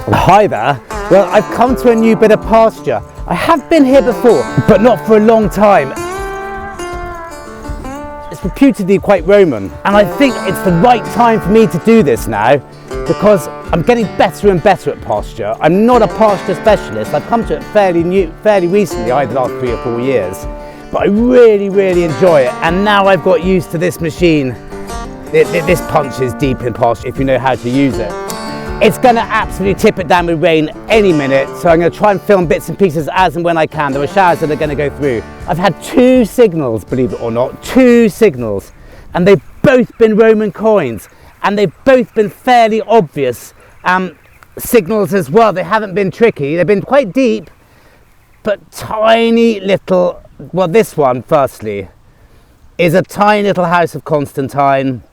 Hi there. Well, I've come to a new bit of pasture. I have been here before, but not for a long time. It's reputedly quite Roman, and I think it's the right time for me to do this now because I'm getting better and better at pasture. I'm not a pasture specialist. I've come to it fairly recently, either the last 3 or 4 years, but I really enjoy it. And now I've got used to this machine. This punches deep in pasture if you know how to use it. It's going to absolutely tip it down with rain any minute, so I'm going to try and film bits and pieces as and when I can. There are showers that are going to go through. I've had 2 signals, believe it or not, 2 signals, and they've both been Roman coins, and they've both been fairly obvious signals as well. They haven't been tricky. They've been quite deep, but tiny little. Well, this one, firstly, is a tiny little house of Constantine.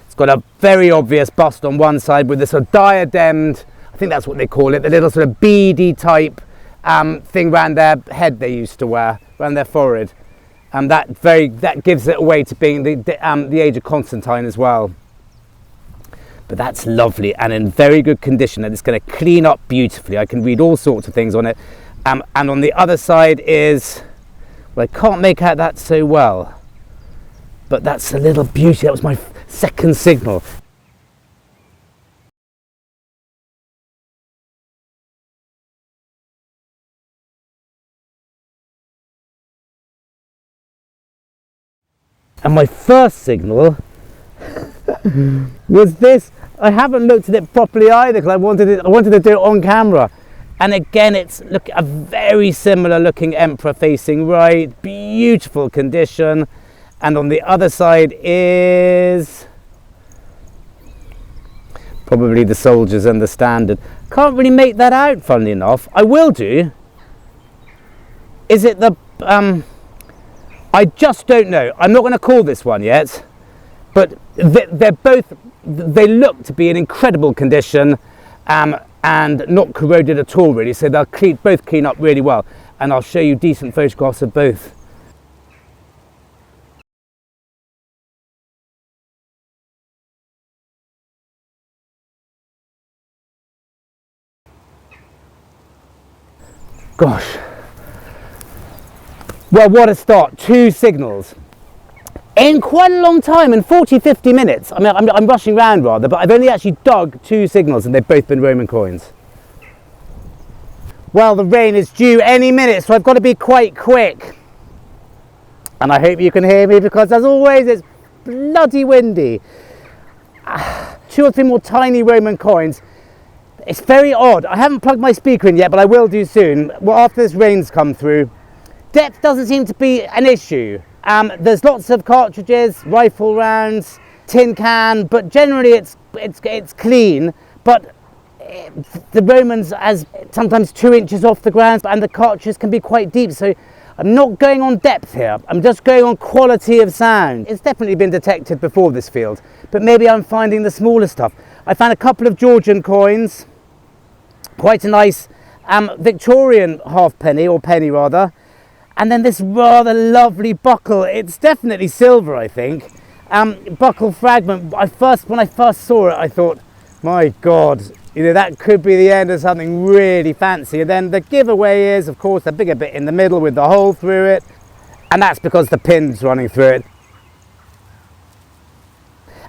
It's got a very obvious bust on one side with this sort of diademed, I think that's what they call it, the little sort of beady type thing around their head they used to wear, around their forehead. And that gives it away to being the age of Constantine as well. But that's lovely and in very good condition, and it's going to clean up beautifully. I can read all sorts of things on it. And on the other side is, well, I can't make out that so well, but that's a little beauty. That was my second signal. And my first signal was this. I haven't looked at it properly either because I wanted to do it on camera. And again, it's a very similar looking emperor facing right, beautiful condition. And on the other side is probably the soldiers and the standard. Can't really make that out, funnily enough. I will do. Is it the I just don't know. I'm not going to call this one yet, but they look to be in incredible condition and not corroded at all, really. So they'll both clean up really well, and I'll show you decent photographs of both. Gosh. Well, what a start. 2 signals. In quite a long time, in 40-50 minutes. I mean, I'm rushing around rather, but I've only actually dug 2 signals and they've both been Roman coins. Well, the rain is due any minute, so I've got to be quite quick. And I hope you can hear me because, as always, it's bloody windy. 2 or 3 more tiny Roman coins. It's very odd. I haven't plugged my speaker in yet, but I will do soon. Well, after this rain's come through. Depth doesn't seem to be an issue. There's lots of cartridges, rifle rounds, tin can, but generally it's clean. But the Romans as sometimes 2 inches off the ground, and the cartridges can be quite deep. So I'm not going on depth here. I'm just going on quality of sound. It's definitely been detected before this field, but maybe I'm finding the smaller stuff. I found a couple of Georgian coins, quite a nice Victorian halfpenny, or penny rather. And then this rather lovely buckle. It's definitely silver, I think. Buckle fragment. When I first saw it, I thought, my God, that could be the end of something really fancy. And then the giveaway is, of course, the bigger bit in the middle with the hole through it. And that's because the pin's running through it.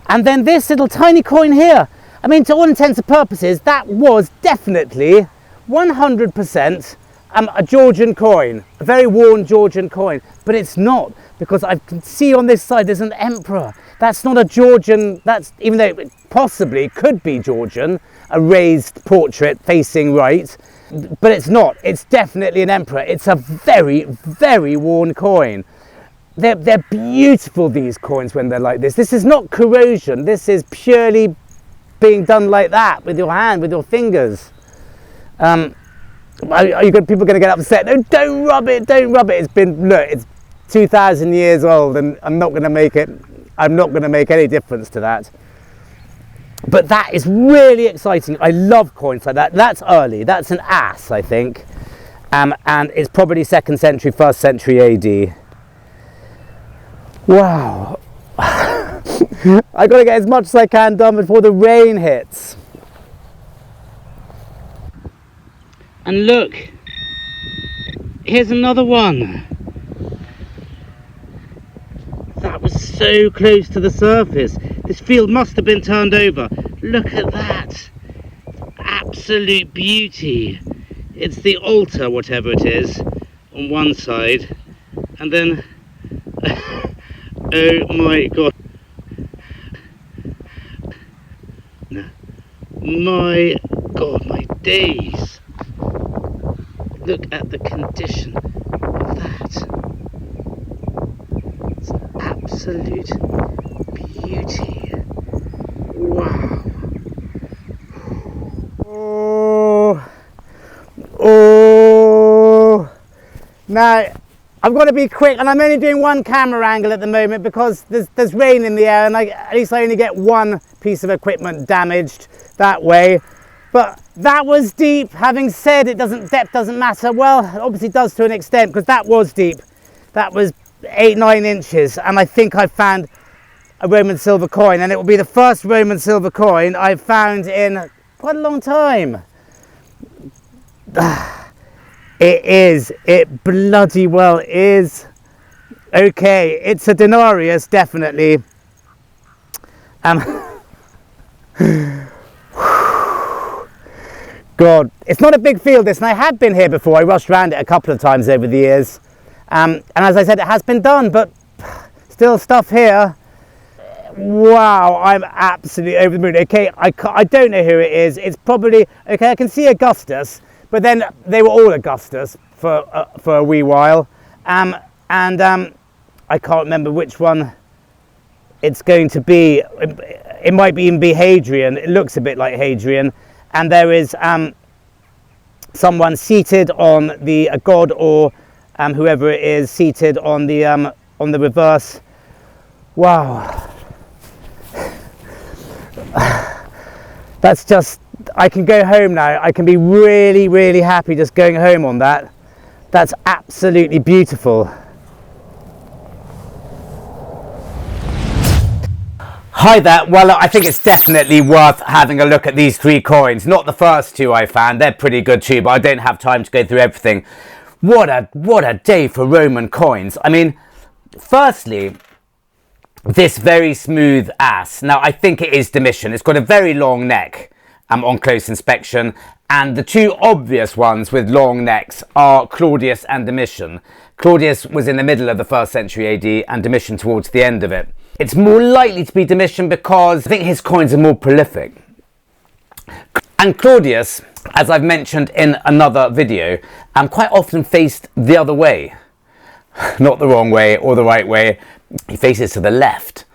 And then this little tiny coin here. I mean, to all intents and purposes, that was definitely 100% a Georgian coin, a very worn Georgian coin, but it's not, because I can see on this side there's an emperor. That's not a Georgian, even though it possibly could be Georgian, a raised portrait facing right, but it's not. It's definitely an emperor. It's a very worn coin. They're beautiful, these coins, when they're like this. This is not corrosion. This is purely being done like that with your hand, with your fingers. People are going to get upset. No, don't rub it. It's 2,000 years old, and I'm not going to make any difference to that. But that is really exciting. I love coins like that. That's early. That's an ass, I think. And it's probably 2nd century, 1st century AD. Wow. I got to get as much as I can done before the rain hits. And look, here's another one. That was so close to the surface. This field must have been turned over. Look at that. Absolute beauty. It's the altar, whatever it is, on one side. And then, oh my god. My god, my days. Look at the condition of that. It's absolute beauty. Wow. Oh. Now, I've got to be quick, and I'm only doing one camera angle at the moment because there's rain in the air, and at least I only get one piece of equipment damaged that way. But that was deep. Having said depth doesn't matter, well, it obviously does to an extent, because that was deep. That was 8-9 inches, and I think I found a Roman silver coin, and it will be the first Roman silver coin I've found in quite a long time. It bloody well is. Okay, it's a denarius, definitely. God, it's not a big field this, and I have been here before. I rushed around it a couple of times over the years. And as I said, it has been done, but still stuff here. Wow, I'm absolutely over the moon. Okay, I don't know who it is. It's probably, okay, I can see Augustus, but then they were all Augustus for a wee while. I can't remember which one it's going to be. It might even be Hadrian. It looks a bit like Hadrian. And there is someone seated on a god, or whoever it is, seated on the reverse. Wow. That's just, I can go home now. I can be really, really happy just going home on that. That's absolutely beautiful. Hi there. Well, I think it's definitely worth having a look at these three coins. Not the first two I found. They're pretty good too, but I don't have time to go through everything. What a day for Roman coins. I mean, firstly, this very smooth ass. Now, I think it is Domitian. It's got a very long neck on close inspection. And the two obvious ones with long necks are Claudius and Domitian. Claudius was in the middle of the 1st century AD and Domitian towards the end of it. It's more likely to be Domitian because I think his coins are more prolific. And Claudius, as I've mentioned in another video, quite often faced the other way. Not the wrong way or the right way. He faces to the left.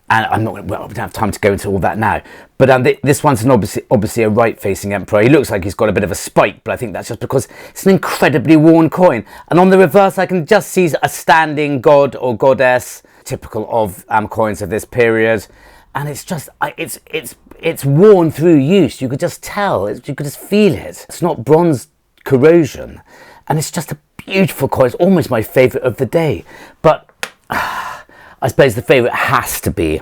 And I don't have time to go into all that now. But this one's obviously a right-facing emperor. He looks like he's got a bit of a spike, but I think that's just because it's an incredibly worn coin. And on the reverse, I can just see a standing god or goddess, typical of coins of this period. And it's just, it's worn through use. You could just tell, you could just feel it. It's not bronze corrosion. And it's just a beautiful coin. It's almost my favourite of the day. But I suppose the favourite has to be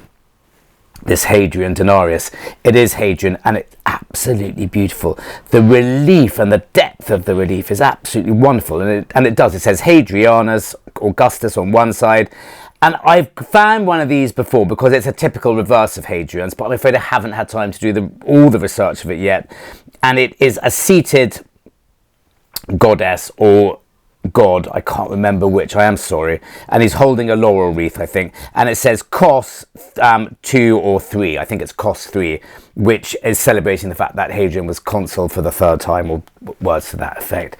this Hadrian denarius. It is Hadrian, and it's absolutely beautiful. The relief and the depth of the relief is absolutely wonderful, and it does. It says Hadrianus Augustus on one side, and I've found one of these before because it's a typical reverse of Hadrian's, but I'm afraid I haven't had time to do all the research of it yet. And it is a seated goddess or god, I can't remember which, I am sorry, and he's holding a laurel wreath, I think, and it says Cos 2 or 3, I think it's Cos 3, which is celebrating the fact that Hadrian was consul for the 3rd time, or words to that effect.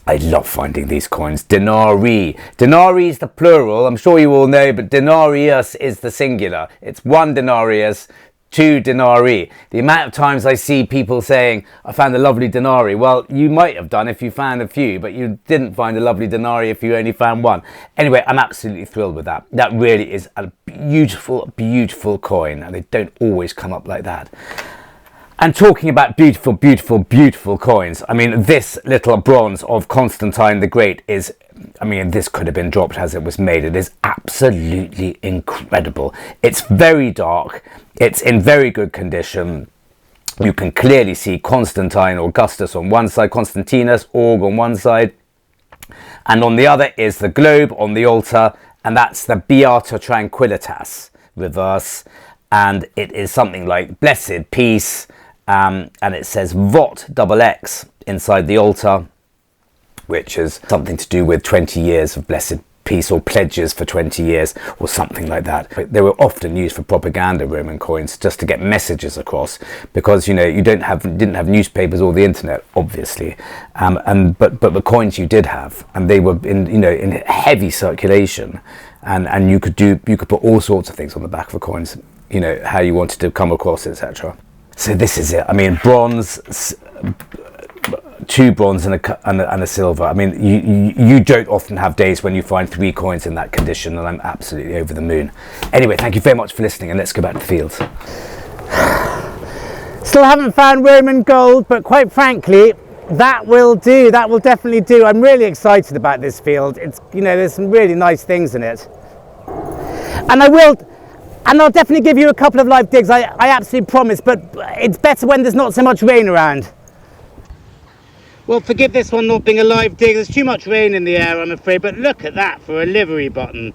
I love finding these coins. Denarii. Denarii is the plural, I'm sure you all know, but denarius is the singular. It's 1 denarius, 2 denarii. The amount of times I see people saying, I found a lovely denarii. Well, you might have done if you found a few, but you didn't find a lovely denarii if you only found one. Anyway, I'm absolutely thrilled with that. That really is a beautiful, beautiful coin, and they don't always come up like that. And talking about beautiful, beautiful, beautiful coins, I mean, this little bronze of Constantine the Great is, I mean, this could have been dropped as it was made. It is absolutely incredible. It's very dark. It's in very good condition. You can clearly see Constantine Augustus on one side, Constantinus, Org on one side, and on the other is the globe on the altar, and that's the Beata Tranquillitas reverse, and it is something like blessed peace, and it says Vot XX inside the altar, which is something to do with 20 years of blessed peace, or pledges for 20 years, or something like that. They were often used for propaganda, Roman coins, just to get messages across, because you know you didn't have newspapers or the internet, obviously, but the coins you did have, and they were in heavy circulation, and you could put all sorts of things on the back of the coins, how you wanted to come across, etc. So this is it. I mean, bronze, 2 bronze and a silver. I mean, you don't often have days when you find 3 coins in that condition, and I'm absolutely over the moon. Anyway, thank you very much for listening, and let's go back to the fields. Still haven't found Roman gold, but quite frankly, that will do. That will definitely do. I'm really excited about this field. It's, there's some really nice things in it, and I'll definitely give you a couple of live digs. I absolutely promise, but it's better when there's not so much rain around. Well, forgive this one not being a live dig. There's too much rain in the air, I'm afraid, but look at that for a livery button.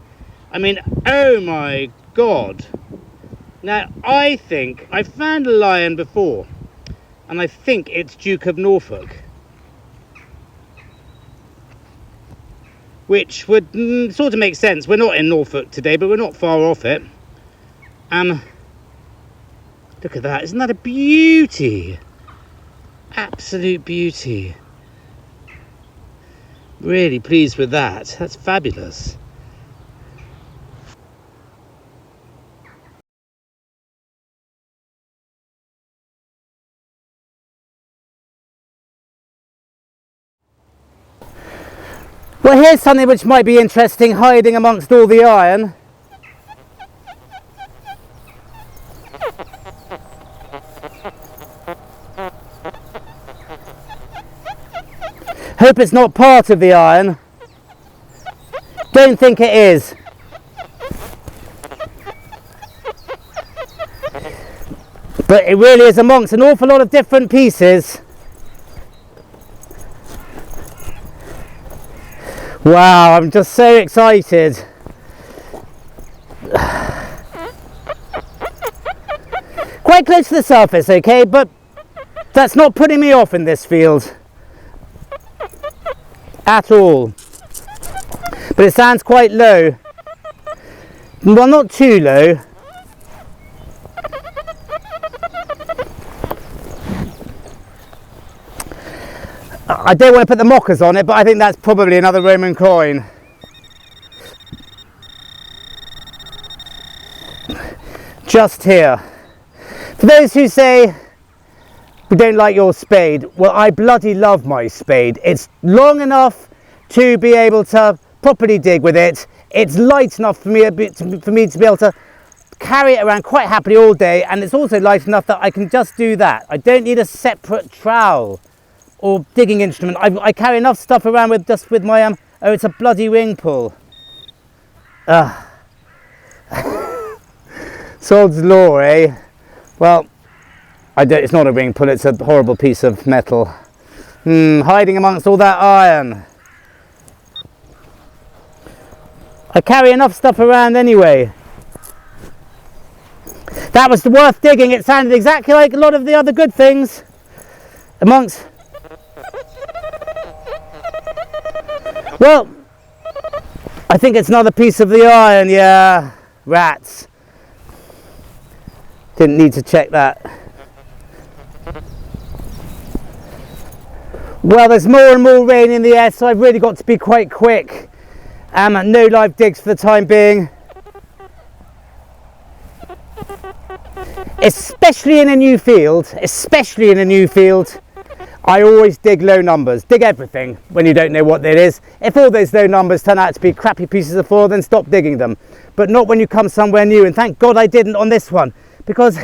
I mean, oh my God. Now, I think I've found a lion before, and I think it's Duke of Norfolk, which would sort of make sense. We're not in Norfolk today, but we're not far off it. Look at that. Isn't that a beauty? Absolute beauty. Really pleased with that. That's fabulous. Well, here's something which might be interesting, hiding amongst all the iron. Hope it's not part of the iron. Don't think it is. But it really is amongst an awful lot of different pieces. Wow, I'm just so excited. Quite close to the surface, okay, but that's not putting me off in this field at all. But it sounds quite low. Well, not too low. I don't want to put the mockers on it, but I think that's probably another Roman coin. Just here. For those who say we don't like your spade, well, I bloody love my spade. It's long enough to be able to properly dig with it. It's light enough for me to be able to carry it around quite happily all day, and it's also light enough that I can just do that. I don't need a separate trowel or digging instrument. I carry enough stuff around with my oh, it's a bloody ring pull. Sod's law, eh? Well, it's not a ring pull, it's a horrible piece of metal. Hiding amongst all that iron. I carry enough stuff around anyway. That was worth digging. It sounded exactly like a lot of the other good things. Amongst... Well, I think it's another piece of the iron, yeah. Rats. Didn't need to check that. Well, there's more and more rain in the air, so I've really got to be quite quick. No live digs for the time being. Especially in a new field, I always dig low numbers. Dig everything when you don't know what it is. If all those low numbers turn out to be crappy pieces of foil, then stop digging them. But not when you come somewhere new, and thank God I didn't on this one, because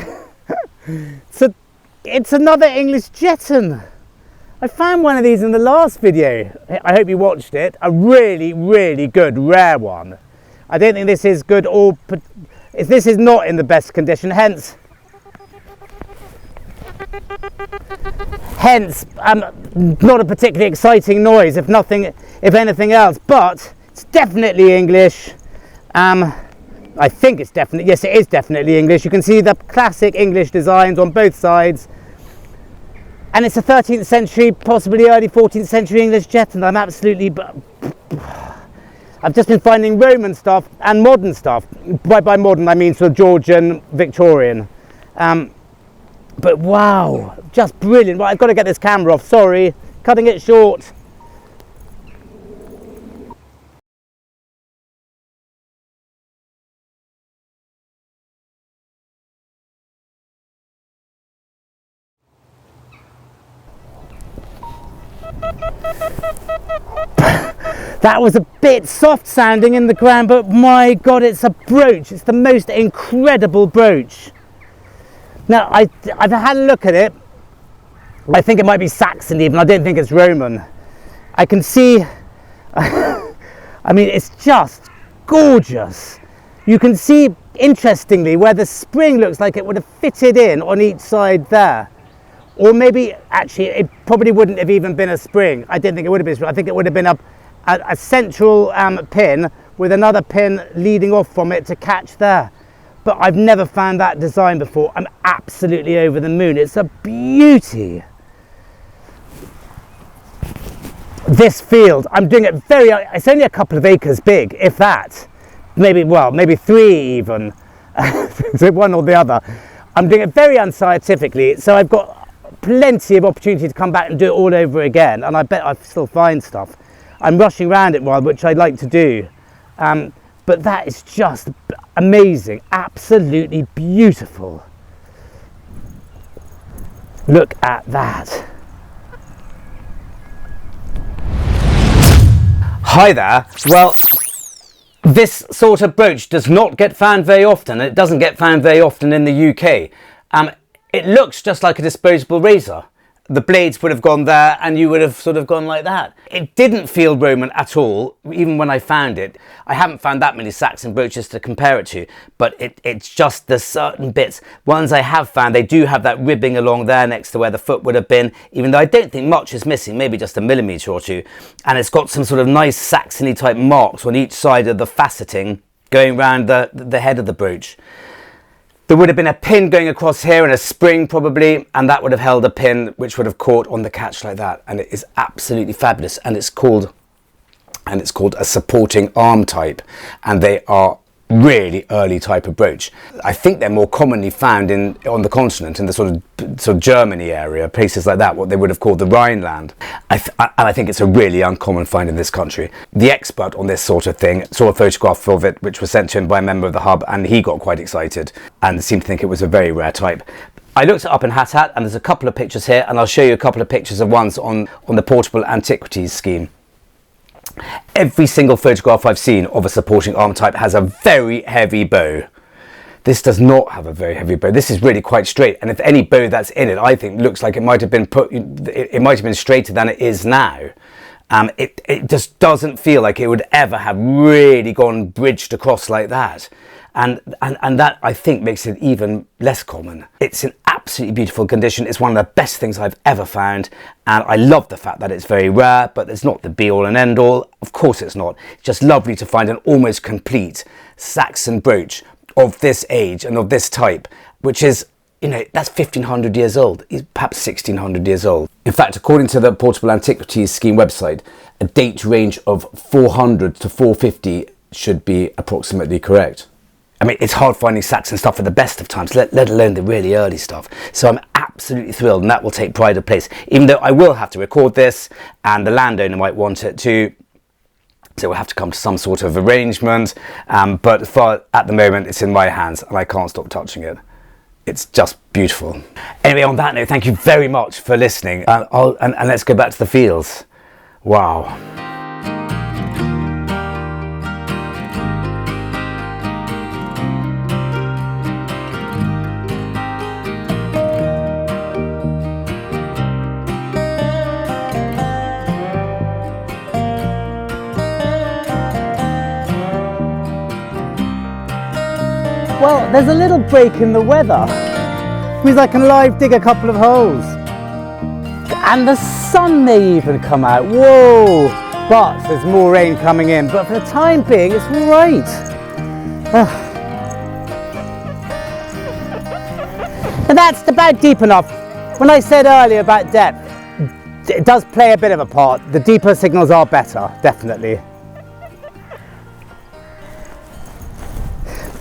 it's another English Jetton. I found one of these in the last video. I hope you watched it. A really, really good rare one. I don't think this is good, or this is not in the best condition, hence Hence, not a particularly exciting noise, if anything else, but it's definitely English. I think it's definitely, yes, it is definitely English. You can see the classic English designs on both sides. And it's a 13th century, possibly early 14th century English Jetton. I've just been finding Roman stuff and modern stuff. By modern, I mean sort of Georgian, Victorian. But wow, just brilliant. Right, I've got to get this camera off, sorry. Cutting it short. That was a bit soft sounding in the ground, but my God, it's a brooch. It's the most incredible brooch. Now, I've had a look at it. I think it might be Saxon even. I don't think it's Roman. I can see, I mean, it's just gorgeous. You can see, interestingly, where the spring looks like it would have fitted in on each side there. Or maybe, actually, it probably wouldn't have even been a spring. I don't think it would have been a spring. I think it would have been a central pin with another pin leading off from it to catch there. But I've never found that design before. I'm absolutely over the moon. It's a beauty. This field, I'm doing it it's only a couple of acres big, if that. Maybe 3 even. So one or the other. I'm doing it very unscientifically, so I've got plenty of opportunity to come back and do it all over again, and I bet I still find stuff. I'm rushing around it while, which I'd like to do, but that is just amazing, absolutely beautiful. Look at that. Hi there. Well, this sort of brooch does not get found very often, and it doesn't get found very often in the UK. It looks just like a disposable razor. The blades would have gone there and you would have sort of gone like that. It didn't feel Roman at all, even when I found it. I haven't found that many Saxon brooches to compare it to, but it's just the certain bits. Ones I have found, they do have that ribbing along there next to where the foot would have been, even though I don't think much is missing, maybe just a millimetre or two. And it's got some sort of nice Saxony type marks on each side of the faceting going around the head of the brooch. There would have been a pin going across here and a spring probably, and that would have held a pin which would have caught on the catch like that, and it is absolutely fabulous. And it's called a supporting arm type, and they are really early type of brooch. I think they're more commonly found on the continent, in the sort of Germany area, places like that, what they would have called the Rhineland. And I think it's a really uncommon find in this country. The expert on this sort of thing saw a photograph of it which was sent to him by a member of the hub, and he got quite excited and seemed to think it was a very rare type. I looked it up in HatHat, and there's a couple of pictures here, and I'll show you a couple of pictures of ones on the portable antiquities scheme. Every single photograph I've seen of a supporting arm type has a very heavy bow. This does not have a very heavy bow. This is really quite straight, and if any bow that's in it, I think looks like it might have been it might have been straighter than it is now. It just doesn't feel like it would ever have really gone bridged across like that. And that, I think, makes it even less common. It's in absolutely beautiful condition. It's one of the best things I've ever found, and I love the fact that it's very rare, but it's not the be-all and end-all. Of course it's not. It's just lovely to find an almost complete Saxon brooch of this age and of this type, which is, you know, that's 1500 years old, perhaps 1600 years old. In fact, according to the Portable Antiquities Scheme website, a date range of 400 to 450 should be approximately correct. I mean, it's hard finding Saxon stuff at the best of times, let alone the really early stuff. So I'm absolutely thrilled, and that will take pride of place, even though I will have to record this, and the landowner might want it too. So we'll have to come to some sort of arrangement. But at the moment, it's in my hands, and I can't stop touching it. It's just beautiful. Anyway, on that note, thank you very much for listening. And let's go back to the fields. Wow. Well, there's a little break in the weather. means I can live dig a couple of holes. And the sun may even come out. Whoa! But there's more rain coming in. But for the time being, it's all right. And that's about deep enough. When I said earlier about depth, it does play a bit of a part. The deeper signals are better, definitely.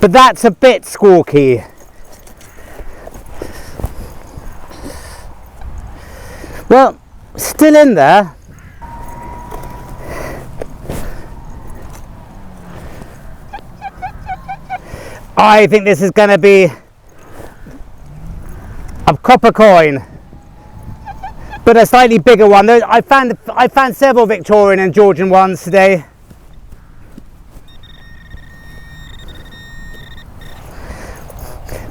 But that's a bit squawky. Well, still in there. I think this is going to be a copper coin, but a slightly bigger one. I found several Victorian and Georgian ones today.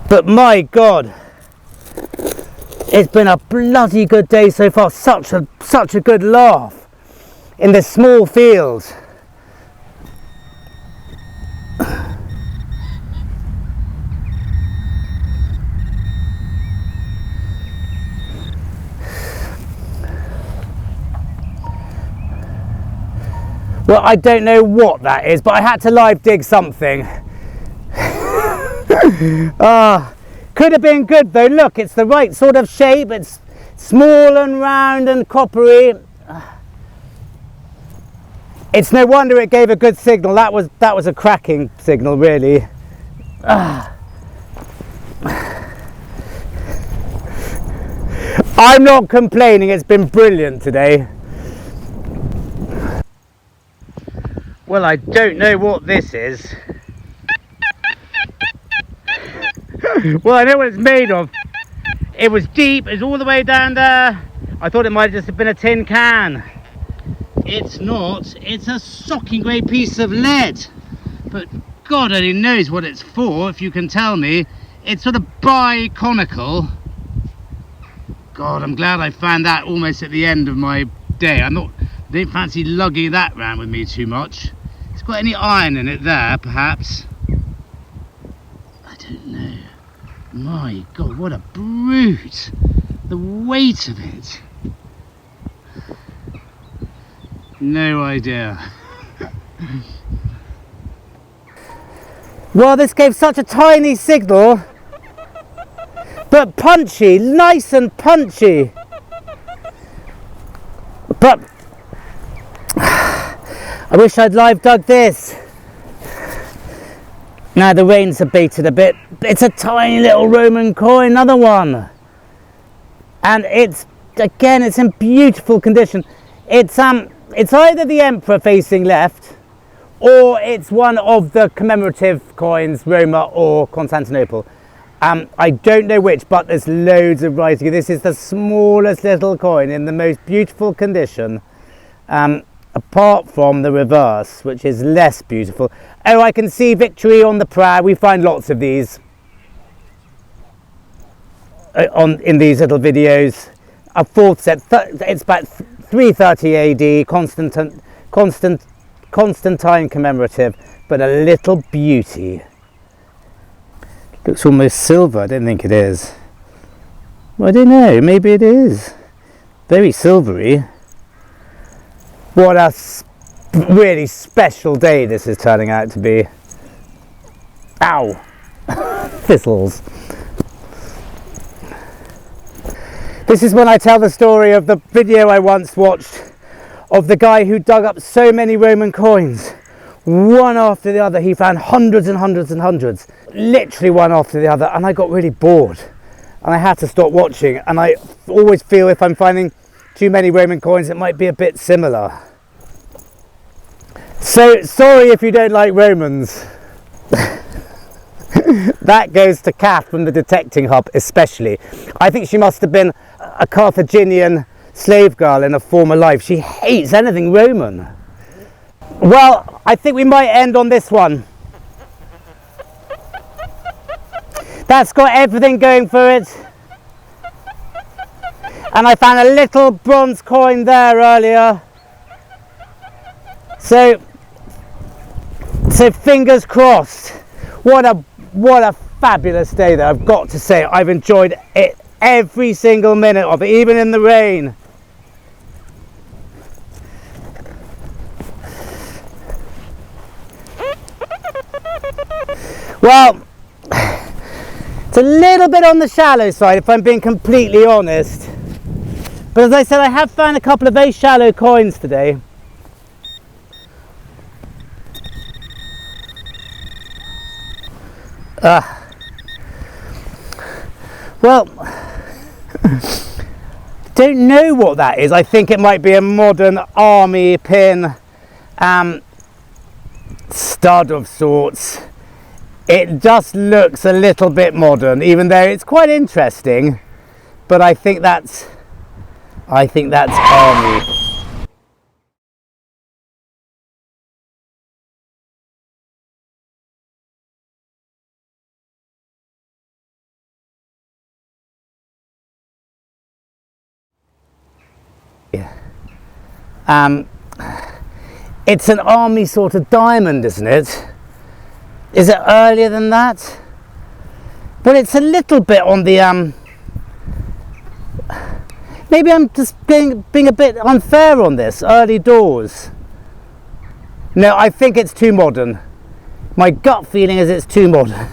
But my God, it's been a bloody good day so far. Such a good laugh in this small field. Well, I don't know what that is, but I had to live dig something. Could have been good though. Look, it's the right sort of shape. It's small and round and coppery. It's no wonder it gave a good signal. That was a cracking signal, really. I'm not complaining. It's been brilliant today. Well, I don't know what this is. Well, I know what it's made of. It was deep, it's all the way down there. I thought it might just have been a tin can. It's not, it's a shocking great piece of lead. But God only knows what it's for, if you can tell me. It's sort of biconical. God, I'm glad I found that almost at the end of my day. I didn't fancy lugging that round with me too much. It's got any iron in it there, perhaps? I don't know. My God, what a brute! The weight of it. No idea. Well, this gave such a tiny signal, but punchy, nice and punchy. But I wish I'd live dug this. Now the rain's abated a bit. It's a tiny little Roman coin, another one. And it's in beautiful condition. It's either the Emperor facing left, or it's one of the commemorative coins, Roma or Constantinople. I don't know which, but there's loads of writing. This is the smallest little coin in the most beautiful condition. Apart from the reverse, which is less beautiful. Oh, I can see Victory on the prow. We find lots of these in these little videos. A fourth set, it's about 330 AD, Constantine commemorative, but a little beauty. Looks almost silver. I don't think it is. Well, I don't know, maybe it is. Very silvery. What a really special day this is turning out to be. Ow! Thistles. This is when I tell the story of the video I once watched of the guy who dug up so many Roman coins. One after the other. He found hundreds and hundreds and hundreds. Literally one after the other. And I got really bored. And I had to stop watching. And I always feel if I'm finding too many Roman coins, it might be a bit similar. So sorry if you don't like Romans. That goes to Kath from the Detecting Hub especially. I think she must have been a Carthaginian slave girl in a former life. She hates anything Roman. Well, I think we might end on this one. That's got everything going for it. And I found a little bronze coin there earlier. So fingers crossed. What a fabulous day though, I've got to say. I've enjoyed it, every single minute of it, even in the rain. Well, it's a little bit on the shallow side if I'm being completely honest. But as I said, I have found a couple of very shallow coins today. Well, don't know what that is. I think it might be a modern army pin stud of sorts. It just looks a little bit modern, even though it's quite interesting. But I think that's army. It's an army sort of diamond, isn't it? Is it earlier than that? But it's a little bit on the maybe I'm just being a bit unfair on this. Early doors. No, I think it's too modern. My gut feeling is it's too modern.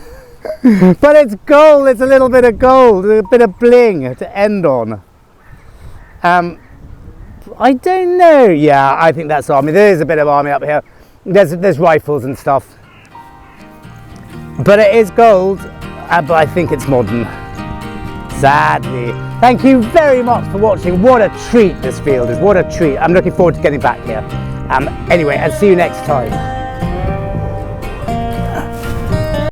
But it's gold, it's a little bit of gold, a bit of bling to end on. I don't know. Yeah, I think that's army. There is a bit of army up here. There's rifles and stuff. But it is gold, but I think it's modern. Sadly. Thank you very much for watching. What a treat this field is. What a treat. I'm looking forward to getting back here. Anyway, and see you next time.